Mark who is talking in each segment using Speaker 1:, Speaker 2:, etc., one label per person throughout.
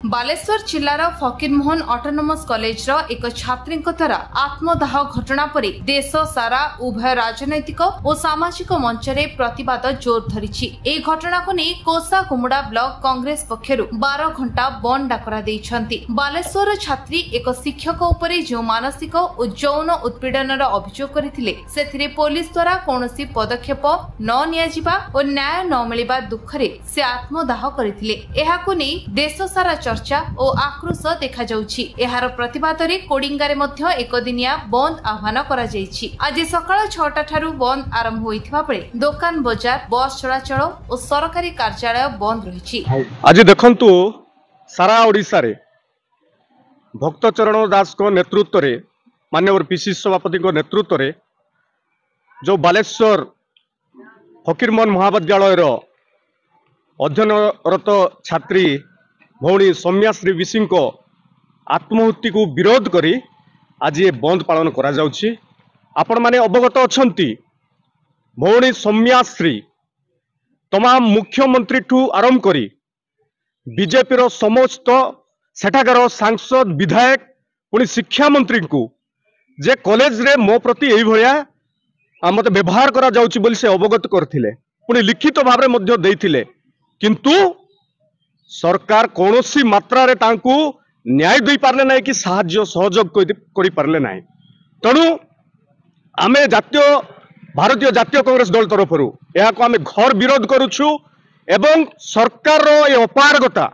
Speaker 1: Baleshwar जिलार Fakir Mohan autonomous college एक छात्री द्वारा आत्मदाह घटना पर देश सारा उभय राजनैतिक और सामाजिक मंच रे प्रतिवाद जोर धरी। ए घटना को नहीं कोसाकुमुड़ा ब्लॉक कांग्रेस पक्षर 12 घंटा बंद डाकरा देइछंती। बालेश्वर छात्री एक शिक्षक उपरे जो मानसिक और यौन उत्पीड़न अभियोग करथिले सेथिरे पुलिस द्वारा कौनसी पदक्षेप न नियाजिबा और न्याय न मिलिबा दुखरे से आत्मदाह करथिले। एहाकु नहीं देश सारा चर्चा और आक्रोश देखा जाउछि। एहार प्रतिवाद रे कोडिंगा रे मध्य एक दिनिया बंद आह्वान करा जाइछि। आज सकाळ 6टा ठारू बंद आरंभ होइथिबा बेले दुकान बाजार बस चलाचल और सरकारी कार्यालय बंद रहिछि।
Speaker 2: आज देखंतु सारा ओडिसा रे भक्तचरण दास को नेतृत्व रे माननीय पीसी सभापति को नेतृत्व रे जो बालेश्वर फकीरमोहन महाविद्यालय रो अध्ययनरत छात्री भौणी सौम्याश्री विशी को आत्महत्या को विरोध करी आज ये बंद पालन करा जाउछि। आपण माने अवगत अछंती भौणी सौम्याश्री तमाम मुख्यमंत्री ठू आरंभ करी बीजेपी रो समस्त सेठाकर सांसद विधायक पुणी शिक्षा मंत्री को जे कॉलेज रे मो प्रति एई भलिया मते व्यवहार करा जाउछि बोली से अवगत करथिले पुणी लिखित भाव रे मध्य देइथिले किंतु सरकार कौनसी मात्रा रे तांकू न्याय दे पारले नाही कि साहाय्य सहयोग करि पारले नाही। तणु आमे भारतीय जातीय कांग्रेस दल तरफरु या को आमे घर विरोध करूछु एवं सरकार रो ए अपारगता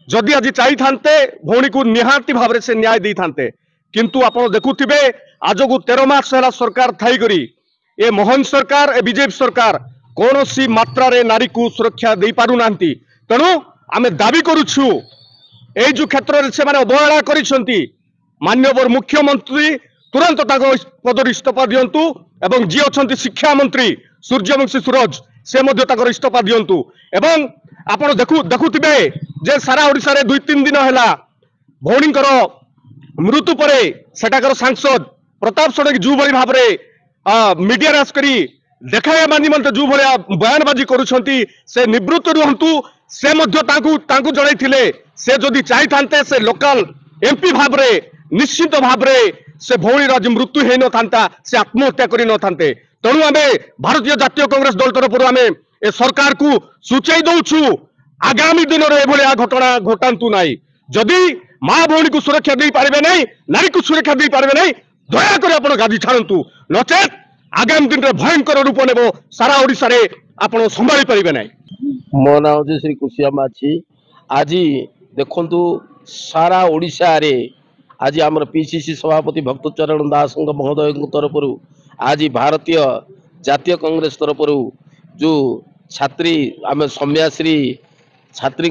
Speaker 2: जदि आज चाहि थांते भौणी को निहाती भाव रे से न्याय दे थांते किंतु आपण देखुथिबे आज को 13 मास होला सरकार थाई करी ए मोहन सरकार ए बीजेपी सरकार कौनसी मात्रा रे नारी को सुरक्षा दे पारु नांती। तणु आमे दाबी करूछु ए जो क्षेत्र रे से माने अवहेला करिसंती माननीय मुख्यमंत्री तुरंत ताको पदर इस्तीफा दियंतु एवं जी अछंती शिक्षा मंत्री सूर्यवंशी सूरज से मध्य ताकर इस्तीफा दियंतु एवं आपण देखुथिबे जे सारा ओडिसा रे 2-3 दिन हैला भौणीकर मृत्यु परे सेटाकर सांसद प्रताप षडंगी जो भली भाव रे मीडिया रास करी देखाया मानी मन जो भलिया बयानबाजी करूछंती से निवृत्त रुहंतु से मध्य तांकू जणाइथिले से जदि चाहि थांते से लोकल एमपी भाव रे निश्चित भाव रे से भौणी आज मृत्यु हेई न थांता से आत्महत्या करि न थांते। तणु आमे भारतीय जातीय कांग्रेस दल तरफ आमे ए सरकार को सूचाई दउछु आगामी दिन रे एभलिया घटना घटांतु नाही। जदि मां भौणी को सुरक्षा दे पारबे नाही नारी को सुरक्षा दे पारबे नाही दया कर आपण गादी छाड़ंतु नचेत आगामी दिन रे भयंकर रूप नेबो सारा ओडिसा रे आपण संभाली पारिबे नाही।
Speaker 3: मो नाम जे श्री कुशिया माछी। आज देखंतु सारा ओडिसा रे आज आमर पीसीसी सभापति भक्तचरण दास महोदय तरफ आज भारतीय जातीय कांग्रेस तरफ जो छात्री आम सौम्याश्री छात्री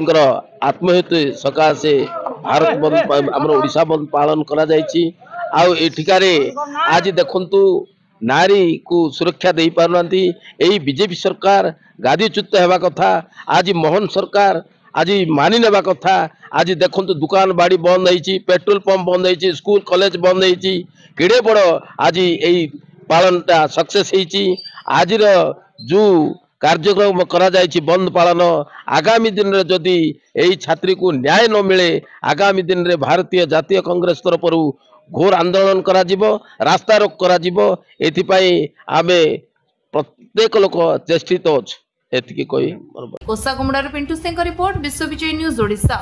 Speaker 3: आत्महत्या सकाशे भारत बंद आम ओडिशा बंद पालन करा जायछि। आउ एठिकारे आज देखंतु नारी को सुरक्षा दे पारनांती एई बीजेपी सरकार गादीच्युत हेबा कथा आज मोहन सरकार आज मानि नेबा कथा। आज देखंतु दुकान बाड़ी बंद होईची पेट्रोल पंप बंद होईची स्कूल कॉलेज बंद होईची केडे बड़ आज एई पालनटा सक्सेस होईची। आज जो कार्यक्रम करा जायछि बंद पालन आगामी दिन रे जदि एई छात्री को न्याय न मिले आगामी दिन रे भारतीय जातीय कांग्रेस तरफरु घोर आंदोलन करा जिवो रास्ता रोक करा जिवो। एथिपाई आमे प्रत्येक लोक चेष्टित अछि एतिकी कोई।
Speaker 1: कोसाकुमुड़ा पिंटू सिंह रिपोर्ट विश्व विजय न्यूज ओडिशा।